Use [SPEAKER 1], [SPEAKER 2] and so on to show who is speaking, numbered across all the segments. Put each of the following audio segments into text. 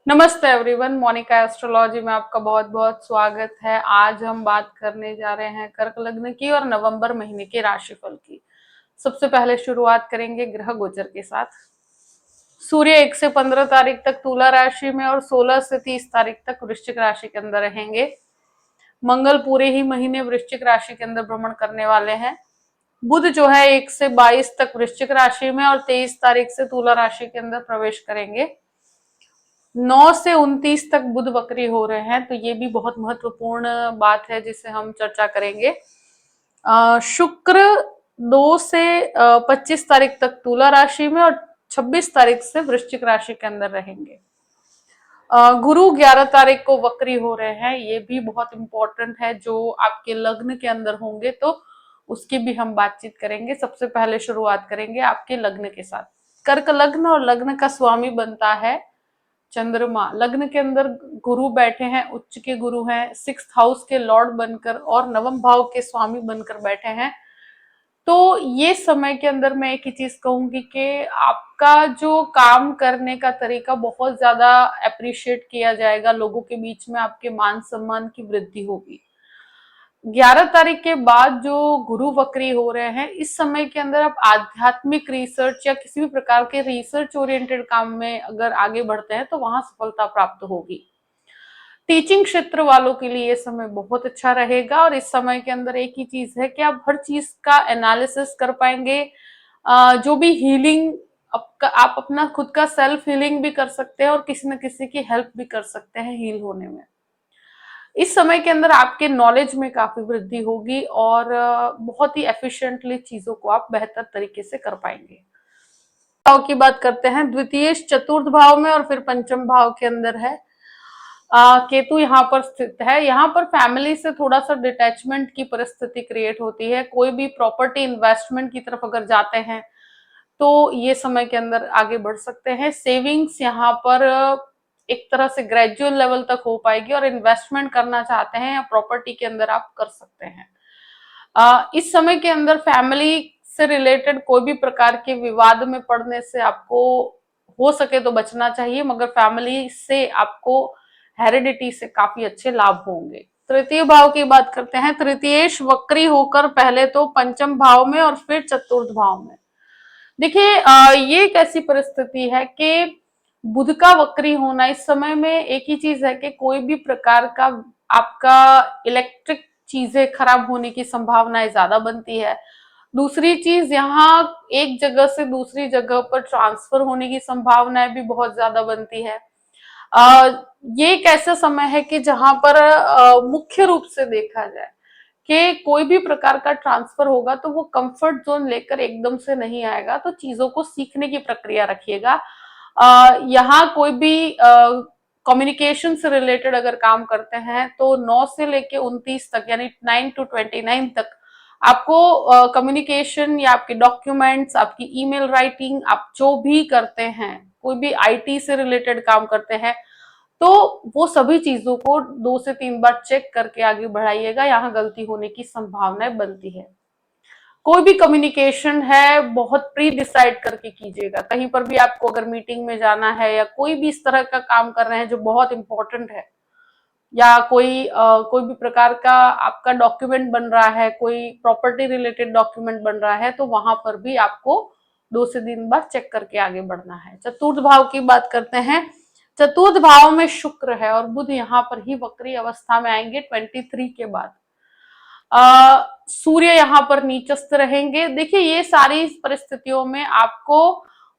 [SPEAKER 1] नमस्ते everyone, Monika astrology में आपका बहुत बहुत स्वागत है। आज हम बात करने जा रहे हैं कर्क लग्न की और नवंबर महीने के राशिफल की। सबसे पहले शुरुआत करेंगे ग्रह गोचर के साथ। सूर्य 1 से 15 तारीख तक तुला राशि में और 16 से 30 तारीख तक वृश्चिक राशि के अंदर रहेंगे। मंगल पूरे ही महीने वृश्चिक राशि के अंदर भ्रमण करने वाले हैं। बुध जो है 1 से 22 तक वृश्चिक राशि में और 23 तारीख से तुला राशि के अंदर प्रवेश करेंगे। 9 से 29 तक बुध वक्री हो रहे हैं, तो ये भी बहुत महत्वपूर्ण बात है जिसे हम चर्चा करेंगे। शुक्र 2 से 25 तारीख तक तुला राशि में और 26 तारीख से वृश्चिक राशि के अंदर रहेंगे। गुरु 11 तारीख को वक्री हो रहे हैं, ये भी बहुत इंपॉर्टेंट है। जो आपके लग्न के अंदर होंगे तो उसकी भी हम बातचीत करेंगे। सबसे पहले शुरुआत करेंगे आपके लग्न के साथ। कर्क लग्न और लग्न का स्वामी बनता है चंद्रमा। लग्न के अंदर गुरु बैठे हैं, उच्च के गुरु हैं, 6th हाउस के लॉर्ड बनकर और नवम भाव के स्वामी बनकर बैठे हैं। तो ये समय के अंदर मैं एक ही चीज कहूंगी कि आपका जो काम करने का तरीका बहुत ज्यादा अप्रिशिएट किया जाएगा, लोगों के बीच में आपके मान सम्मान की वृद्धि होगी। 11 तारीख के बाद जो गुरु वक्री हो रहे हैं, इस समय के अंदर आप आध्यात्मिक रिसर्च या किसी भी प्रकार के रिसर्च ओरिएंटेड काम में अगर आगे बढ़ते हैं तो वहां सफलता प्राप्त होगी। टीचिंग क्षेत्र वालों के लिए ये समय बहुत अच्छा रहेगा और इस समय के अंदर एक ही चीज है कि आप हर चीज का एनालिसिस कर पाएंगे। जो भी हीलिंग आप अपना खुद का सेल्फ हीलिंग भी कर सकते हैं और किसी न किसी की हेल्प भी कर सकते हैं हील होने में। इस समय के अंदर आपके नॉलेज में काफी वृद्धि होगी और बहुत ही एफिशिएंटली चीजों को आप बेहतर तरीके से कर पाएंगे। भाव की बात करते हैं, द्वितीय चतुर्थ भाव में और फिर पंचम भाव के अंदर है। केतु यहाँ पर स्थित है। यहाँ पर फैमिली से थोड़ा सा डिटैचमेंट की परिस्थिति क्रिएट होती है। कोई भी प्रॉपर्टी इन्वेस्टमेंट की तरफ अगर जाते हैं तो ये समय के अंदर आगे बढ़ सकते हैं। सेविंग्स यहाँ पर एक तरह से ग्रेजुअल लेवल तक हो पाएगी और इन्वेस्टमेंट करना चाहते हैं या प्रॉपर्टी के अंदर आप कर सकते हैं। इस समय के अंदर फैमिली से रिलेटेड कोई भी प्रकार के विवाद में पड़ने से आपको हो सके तो बचना चाहिए, मगर फैमिली से आपको हेरिडिटी से काफी अच्छे लाभ होंगे। तृतीय भाव की बात करते हैं। तृतीयेश वक्री होकर पहले तो पंचम भाव में और फिर चतुर्थ भाव में। देखिए, ये एक ऐसी परिस्थिति है कि बुध का वक्री होना इस समय में एक ही चीज है कि कोई भी प्रकार का आपका इलेक्ट्रिक चीजें खराब होने की संभावनाएं ज्यादा बनती है। दूसरी चीज, यहाँ एक जगह से दूसरी जगह पर ट्रांसफर होने की संभावनाएं भी बहुत ज्यादा बनती है। ये एक ऐसा समय है कि जहां पर मुख्य रूप से देखा जाए कि कोई भी प्रकार का ट्रांसफर होगा तो वो कंफर्ट जोन लेकर एकदम से नहीं आएगा, तो चीजों को सीखने की प्रक्रिया रखिएगा। यहाँ कोई भी कम्युनिकेशन से रिलेटेड अगर काम करते हैं तो 9 से लेके 29 तक यानी 9 to 29 तक आपको कम्युनिकेशन या आपके डॉक्यूमेंट्स, आपकी ईमेल राइटिंग, आप जो भी करते हैं, कोई भी आईटी से रिलेटेड काम करते हैं तो वो सभी चीजों को 2 से 3 बार चेक करके आगे बढ़ाइएगा। यहाँ गलती होने की संभावनाएं बनती है। कोई भी कम्युनिकेशन है बहुत प्री डिसाइड करके कीजिएगा। कहीं पर भी आपको अगर मीटिंग में जाना है या कोई भी इस तरह का काम कर रहे हैं जो बहुत इंपॉर्टेंट है, या कोई भी प्रकार का आपका डॉक्यूमेंट बन रहा है, कोई प्रॉपर्टी रिलेटेड डॉक्यूमेंट बन रहा है, तो वहां पर भी आपको 2 से 3 बार चेक करके आगे बढ़ना है। चतुर्थ भाव की बात करते हैं। चतुर्थ भाव में शुक्र है और बुध यहाँ पर ही वक्री अवस्था में आएंगे 23 के बाद। सूर्य यहाँ पर नीचस्थ रहेंगे। देखिए, ये सारी परिस्थितियों में आपको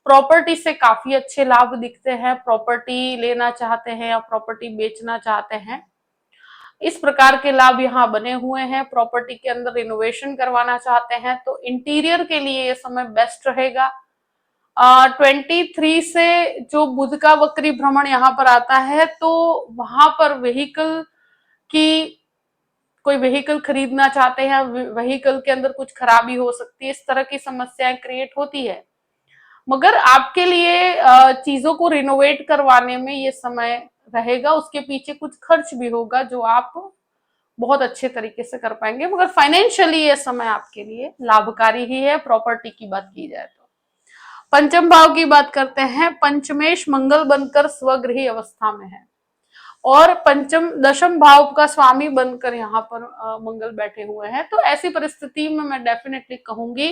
[SPEAKER 1] प्रॉपर्टी से काफी अच्छे लाभ दिखते हैं। प्रॉपर्टी लेना चाहते हैं या प्रॉपर्टी बेचना चाहते हैं, इस प्रकार के लाभ यहाँ बने हुए हैं। प्रॉपर्टी के अंदर रिनोवेशन करवाना चाहते हैं तो इंटीरियर के लिए ये समय बेस्ट रहेगा। 23 से जो बुध का वक्री भ्रमण यहाँ पर आता है तो वहां पर कोई व्हीकल खरीदना चाहते हैं, व्हीकल के अंदर कुछ खराबी हो सकती है, इस तरह की समस्याएं क्रिएट होती है। मगर आपके लिए चीजों को रिनोवेट करवाने में ये समय रहेगा। उसके पीछे कुछ खर्च भी होगा जो आप बहुत अच्छे तरीके से कर पाएंगे, मगर फाइनेंशियली ये समय आपके लिए लाभकारी ही है प्रॉपर्टी की बात की जाए तो। पंचम भाव की बात करते हैं, पंचमेश मंगल बनकर स्वगृही अवस्था में है और पंचम दशम भाव का स्वामी बनकर यहाँ पर मंगल बैठे हुए हैं। तो ऐसी परिस्थिति में मैं डेफिनेटली कहूंगी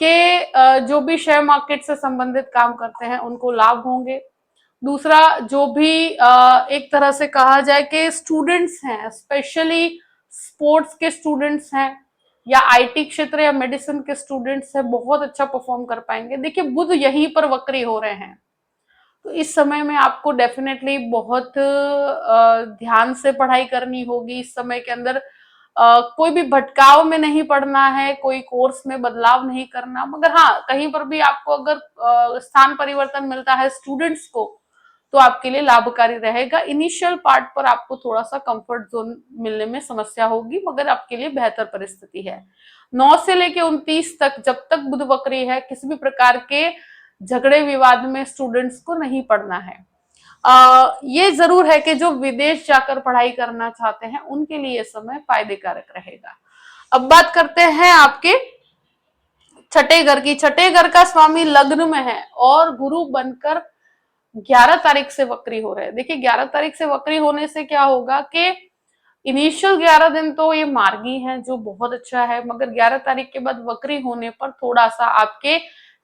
[SPEAKER 1] कि जो भी शेयर मार्केट से संबंधित काम करते हैं उनको लाभ होंगे। दूसरा, जो भी एक तरह से कहा जाए कि स्टूडेंट्स हैं, स्पेशली स्पोर्ट्स के स्टूडेंट्स हैं या आईटी क्षेत्र या मेडिसिन के स्टूडेंट्स हैं, बहुत अच्छा परफॉर्म कर पाएंगे। देखिए, बुध यहीं पर वक्री हो रहे हैं, तो इस समय में आपको डेफिनेटली बहुत ध्यान से पढ़ाई करनी होगी। इस समय के अंदर कोई भी भटकाव में नहीं पढ़ना है, कोई कोर्स में बदलाव नहीं करना, मगर हाँ, कहीं पर भी आपको अगर स्थान परिवर्तन मिलता है स्टूडेंट्स को, तो आपके लिए लाभकारी रहेगा। इनिशियल पार्ट पर आपको थोड़ा सा कंफर्ट जोन मिलने में समस्या होगी, मगर आपके लिए बेहतर परिस्थिति है। 9 से लेके 29 तक, जब तक बुध वक्री है, किसी भी प्रकार के झगड़े विवाद में स्टूडेंट्स को नहीं पढ़ना है। ये जरूर है कि जो विदेश जाकर पढ़ाई करना चाहते हैं उनके लिए ये समय फायदे कारक रहेगा। अब बात करते हैं आपके छठे घर की। छठे घर का स्वामी लग्न में है और गुरु बनकर 11 तारीख से वक्री हो रहे हैं। देखिए, 11 तारीख से वक्री होने से क्या होगा कि इनिशियल 11 दिन तो ये मार्गी है, जो बहुत अच्छा है, मगर 11 तारीख के बाद वक्री होने पर थोड़ा सा आपके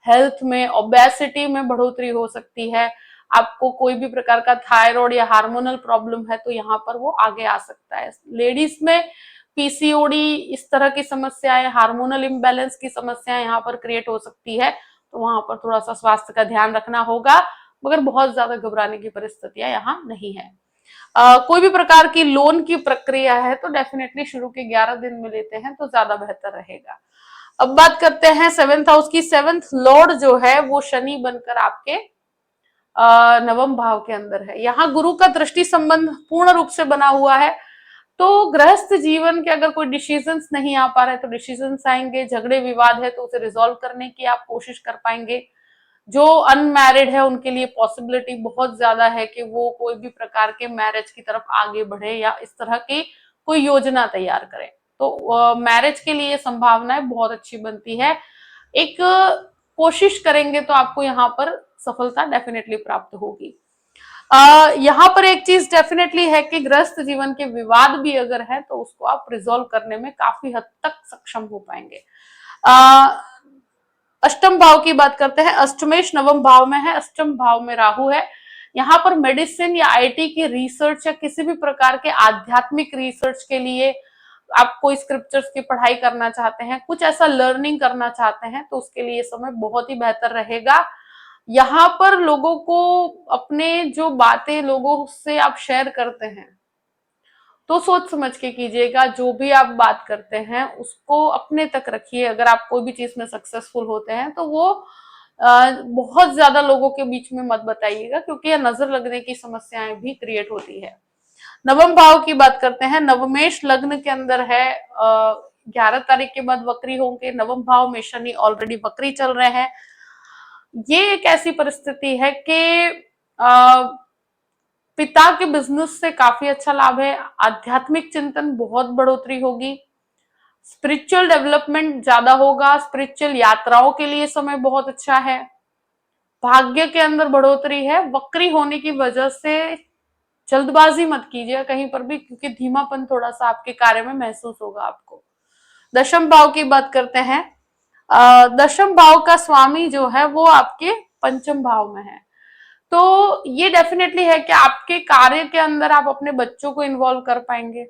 [SPEAKER 1] हेल्थ में, ओबेसिटी में बढ़ोतरी हो सकती है। आपको कोई भी प्रकार का थायराइड या हार्मोनल प्रॉब्लम है तो यहाँ पर वो आगे आ सकता है। लेडीज में पीसीओडी, इस तरह की समस्याएं, हार्मोनल इम्बैलेंस की समस्याएं यहाँ पर क्रिएट हो सकती है, तो वहां पर थोड़ा सा स्वास्थ्य का ध्यान रखना होगा, मगर बहुत ज्यादा घबराने की परिस्थितियां यहाँ नहीं है। कोई भी प्रकार की लोन की प्रक्रिया है तो डेफिनेटली शुरू के 11 दिन में लेते हैं तो ज्यादा बेहतर रहेगा। अब बात करते हैं 7th हाउस की। 7th लॉर्ड जो है वो शनि बनकर आपके नवम भाव के अंदर है। यहाँ गुरु का दृष्टि संबंध पूर्ण रूप से बना हुआ है, तो गृहस्थ जीवन के अगर कोई डिसीजंस नहीं आ पा रहे तो डिसीजंस आएंगे। झगड़े विवाद है तो उसे रिजॉल्व करने की आप कोशिश कर पाएंगे। जो अनमैरिड है उनके लिए पॉसिबिलिटी बहुत ज्यादा है कि वो कोई भी प्रकार के मैरिज की तरफ आगे बढ़े या इस तरह की कोई योजना तैयार करें, तो मैरिज के लिए संभावनाएं बहुत अच्छी बनती है। एक कोशिश करेंगे तो आपको यहाँ पर सफलता डेफिनेटली प्राप्त होगी। यहाँ पर एक चीज डेफिनेटली है कि गृहस्थ जीवन के विवाद भी अगर है तो उसको आप रिजॉल्व करने में काफी हद तक सक्षम हो पाएंगे। अष्टम भाव की बात करते हैं। अष्टमेश नवम भाव में है, अष्टम भाव में राहु है। यहाँ पर मेडिसिन या आईटी की रिसर्च या किसी भी प्रकार के आध्यात्मिक रिसर्च के लिए आप कोई स्क्रिप्चर्स की पढ़ाई करना चाहते हैं, कुछ ऐसा लर्निंग करना चाहते हैं, तो उसके लिए समय बहुत ही बेहतर रहेगा। यहाँ पर लोगों को अपने जो बातें लोगों से आप शेयर करते हैं तो सोच समझ के कीजिएगा। जो भी आप बात करते हैं उसको अपने तक रखिए। अगर आप कोई भी चीज में सक्सेसफुल होते हैं तो वो बहुत ज्यादा लोगों के बीच में मत बताइएगा, क्योंकि यह नजर लगने की समस्याएं भी क्रिएट होती है। नवम भाव की बात करते हैं। नवमेश लग्न के अंदर है, 11 तारीख के बाद वक्री होंगे। नवम भाव में शनि ऑलरेडी वक्री चल रहे हैं। ये एक ऐसी परिस्थिति है कि पिता के बिजनेस से काफी अच्छा लाभ है। आध्यात्मिक चिंतन बहुत बढ़ोतरी होगी। स्पिरिचुअल डेवलपमेंट ज्यादा होगा। स्पिरिचुअल यात्राओं के लिए समय बहुत अच्छा है। भाग्य के अंदर बढ़ोतरी है। वक्री होने की वजह से जल्दबाजी मत कीजिए कहीं पर भी, क्योंकि धीमापन थोड़ा सा आपके कार्य में महसूस होगा आपको। दशम भाव की बात करते हैं। दशम भाव का स्वामी जो है वो आपके पंचम भाव में है, तो ये डेफिनेटली है कि आपके कार्य के अंदर आप अपने बच्चों को इन्वॉल्व कर पाएंगे।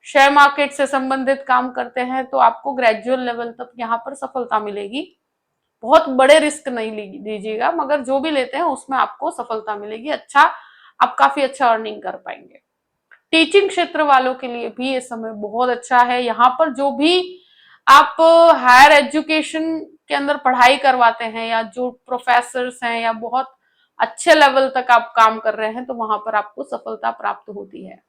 [SPEAKER 1] शेयर मार्केट से संबंधित काम करते हैं तो आपको ग्रेजुअल लेवल तक यहाँ पर सफलता मिलेगी। बहुत बड़े रिस्क नहीं लीजिएगा, मगर जो भी लेते हैं उसमें आपको सफलता मिलेगी। अच्छा, आप काफी अच्छा अर्निंग कर पाएंगे। टीचिंग क्षेत्र वालों के लिए भी ये समय बहुत अच्छा है। यहाँ पर जो भी आप हायर एजुकेशन के अंदर पढ़ाई करवाते हैं या जो प्रोफेसर्स हैं या बहुत अच्छे लेवल तक आप काम कर रहे हैं तो वहां पर आपको सफलता प्राप्त होती है।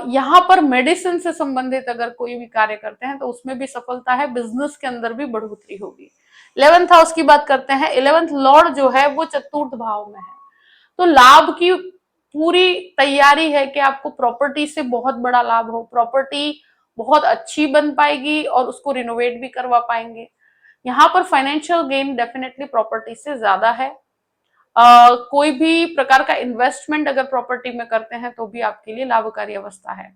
[SPEAKER 1] यहाँ पर मेडिसिन से संबंधित अगर कोई भी कार्य करते हैं तो उसमें भी सफलता है। बिजनेस के अंदर भी बढ़ोतरी होगी। 11th हाउस की बात करते हैं। 11th लॉर्ड जो है वो चतुर्थ भाव में है, तो लाभ की पूरी तैयारी है कि आपको प्रॉपर्टी से बहुत बड़ा लाभ हो। प्रॉपर्टी बहुत अच्छी बन पाएगी और उसको रिनोवेट भी करवा पाएंगे। यहाँ पर फाइनेंशियल गेन डेफिनेटली प्रॉपर्टी से ज्यादा है। कोई भी प्रकार का इन्वेस्टमेंट अगर प्रॉपर्टी में करते हैं तो भी आपके लिए लाभकारी अवस्था है।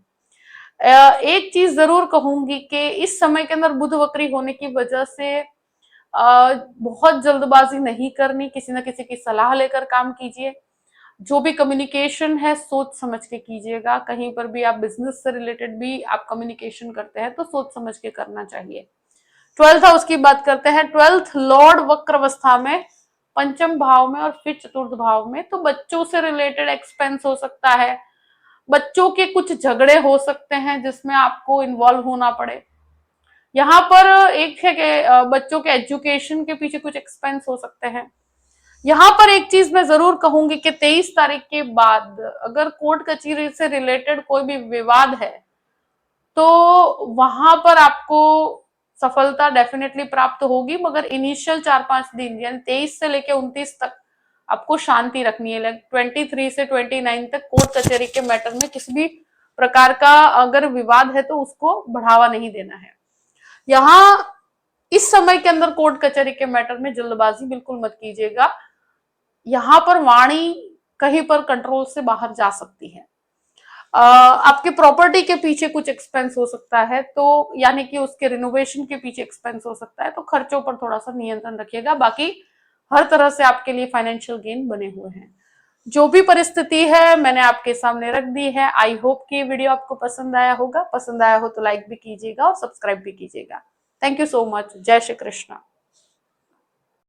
[SPEAKER 1] एक चीज जरूर कहूंगी कि इस समय के अंदर बुध वक्री होने की वजह से बहुत जल्दबाजी नहीं करनी, किसी न किसी की सलाह लेकर काम कीजिए। जो भी कम्युनिकेशन है सोच समझ के कीजिएगा। कहीं पर भी आप बिजनेस से रिलेटेड भी आप कम्युनिकेशन करते हैं तो सोच समझ के करना चाहिए। 12th हाउस की बात करते हैं। 12th लॉर्ड वक्र अवस्था में पंचम भाव में और फिर चतुर्थ भाव में, तो बच्चों से रिलेटेड एक्सपेंस हो सकता है, बच्चों के कुछ झगड़े हो सकते हैं जिसमें आपको इन्वॉल्व होना पड़े। यहाँ पर एक है कि बच्चों के एजुकेशन के पीछे कुछ एक्सपेंस हो सकते हैं। यहाँ पर एक चीज मैं जरूर कहूंगी कि 23 तारीख के बाद अगर कोर्ट कचहरी से रिलेटेड कोई भी विवाद है तो वहां पर आपको सफलता डेफिनेटली प्राप्त होगी, मगर इनिशियल 4-5 दिन यानी 23 से लेकर 29 तक आपको शांति रखनी है। 23 से 29 तक कोर्ट कचहरी के मैटर में किसी भी प्रकार का अगर विवाद है तो उसको बढ़ावा नहीं देना है। यहाँ इस समय के अंदर कोर्ट कचहरी के मैटर में जल्दबाजी बिल्कुल मत कीजिएगा। यहाँ पर वाणी कहीं पर कंट्रोल से बाहर जा सकती है। आपके प्रॉपर्टी के पीछे कुछ एक्सपेंस हो सकता है, तो यानी कि उसके रिनोवेशन के पीछे एक्सपेंस हो सकता है, तो खर्चों पर थोड़ा सा नियंत्रण रखिएगा। बाकी हर तरह से आपके लिए फाइनेंशियल गेन बने हुए हैं। जो भी परिस्थिति है मैंने आपके सामने रख दी है। आई होप कि ये वीडियो आपको पसंद आया होगा। पसंद आया हो तो लाइक भी कीजिएगा और सब्सक्राइब भी कीजिएगा। Thank you so much. जय श्री कृष्णा।